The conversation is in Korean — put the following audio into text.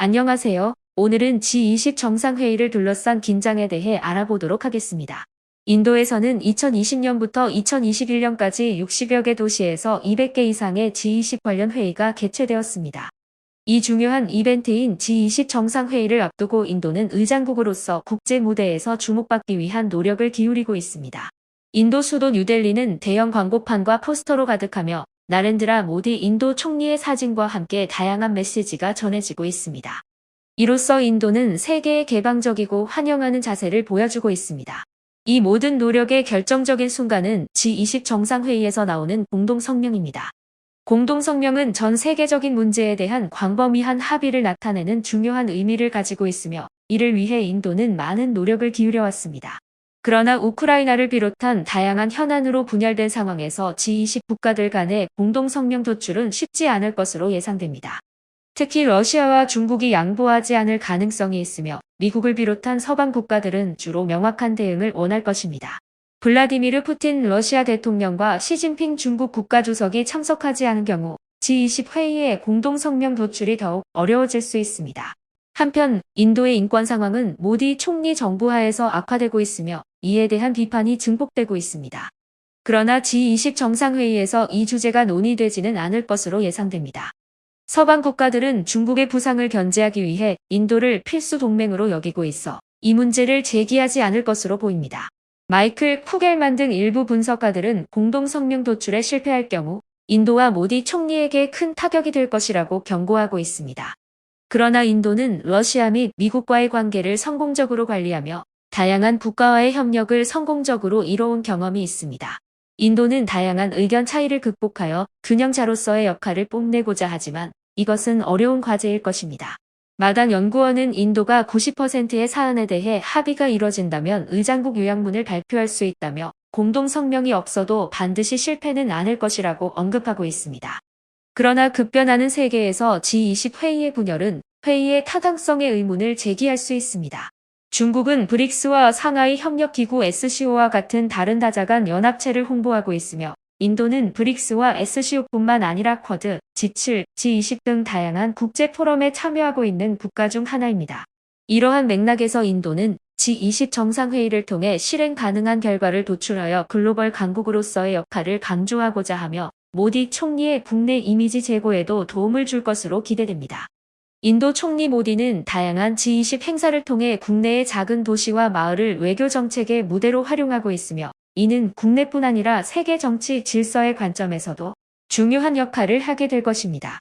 안녕하세요. 오늘은 G20 정상회의를 둘러싼 긴장에 대해 알아보도록 하겠습니다. 인도에서는 2020년부터 2021년까지 60여 개 도시에서 200개 이상의 G20 관련 회의가 개최되었습니다. 이 중요한 이벤트인 G20 정상회의를 앞두고 인도는 의장국으로서 국제 무대에서 주목받기 위한 노력을 기울이고 있습니다. 인도 수도 뉴델리는 대형 광고판과 포스터로 가득하며 나렌드라 모디 인도 총리의 사진과 함께 다양한 메시지가 전해지고 있습니다. 이로써 인도는 세계에 개방적이고 환영하는 자세를 보여주고 있습니다. 이 모든 노력의 결정적인 순간은 G20 정상회의에서 나오는 공동성명입니다. 공동성명은 전 세계적인 문제에 대한 광범위한 합의를 나타내는 중요한 의미를 가지고 있으며 이를 위해 인도는 많은 노력을 기울여왔습니다. 그러나 우크라이나를 비롯한 다양한 현안으로 분열된 상황에서 G20 국가들 간의 공동성명 도출은 쉽지 않을 것으로 예상됩니다. 특히 러시아와 중국이 양보하지 않을 가능성이 있으며 미국을 비롯한 서방 국가들은 주로 명확한 대응을 원할 것입니다. 블라디미르 푸틴 러시아 대통령과 시진핑 중국 국가주석이 참석하지 않은 경우 G20 회의의 공동성명 도출이 더욱 어려워질 수 있습니다. 한편 인도의 인권 상황은 모디 총리 정부 하에서 악화되고 있으며 이에 대한 비판이 증폭되고 있습니다. 그러나 G20 정상회의에서 이 주제가 논의되지는 않을 것으로 예상됩니다. 서방 국가들은 중국의 부상을 견제하기 위해 인도를 필수 동맹으로 여기고 있어 이 문제를 제기하지 않을 것으로 보입니다. 마이클 쿠겔만 등 일부 분석가들은 공동성명 도출에 실패할 경우 인도와 모디 총리에게 큰 타격이 될 것이라고 경고하고 있습니다. 그러나 인도는 러시아 및 미국과의 관계를 성공적으로 관리하며 다양한 국가와의 협력을 성공적으로 이뤄온 경험이 있습니다. 인도는 다양한 의견 차이를 극복하여 균형자로서의 역할을 뽐내고자 하지만 이것은 어려운 과제일 것입니다. 마단 연구원은 인도가 90%의 사안에 대해 합의가 이뤄진다면 의장국 요약문을 발표할 수 있다며 공동성명이 없어도 반드시 실패는 않을 것이라고 언급하고 있습니다. 그러나 급변하는 세계에서 G20 회의의 분열은 회의의 타당성의 의문을 제기할 수 있습니다. 중국은 브릭스와 상하이 협력기구 SCO와 같은 다른 다자간 연합체를 홍보하고 있으며 인도는 브릭스와 SCO뿐만 아니라 쿼드, G7, G20 등 다양한 국제 포럼에 참여하고 있는 국가 중 하나입니다. 이러한 맥락에서 인도는 G20 정상회의를 통해 실행 가능한 결과를 도출하여 글로벌 강국으로서의 역할을 강조하고자 하며 모디 총리의 국내 이미지 제고에도 도움을 줄 것으로 기대됩니다. 인도 총리 모디는 다양한 G20 행사를 통해 국내의 작은 도시와 마을을 외교 정책의 무대로 활용하고 있으며 이는 국내뿐 아니라 세계 정치 질서의 관점에서도 중요한 역할을 하게 될 것입니다.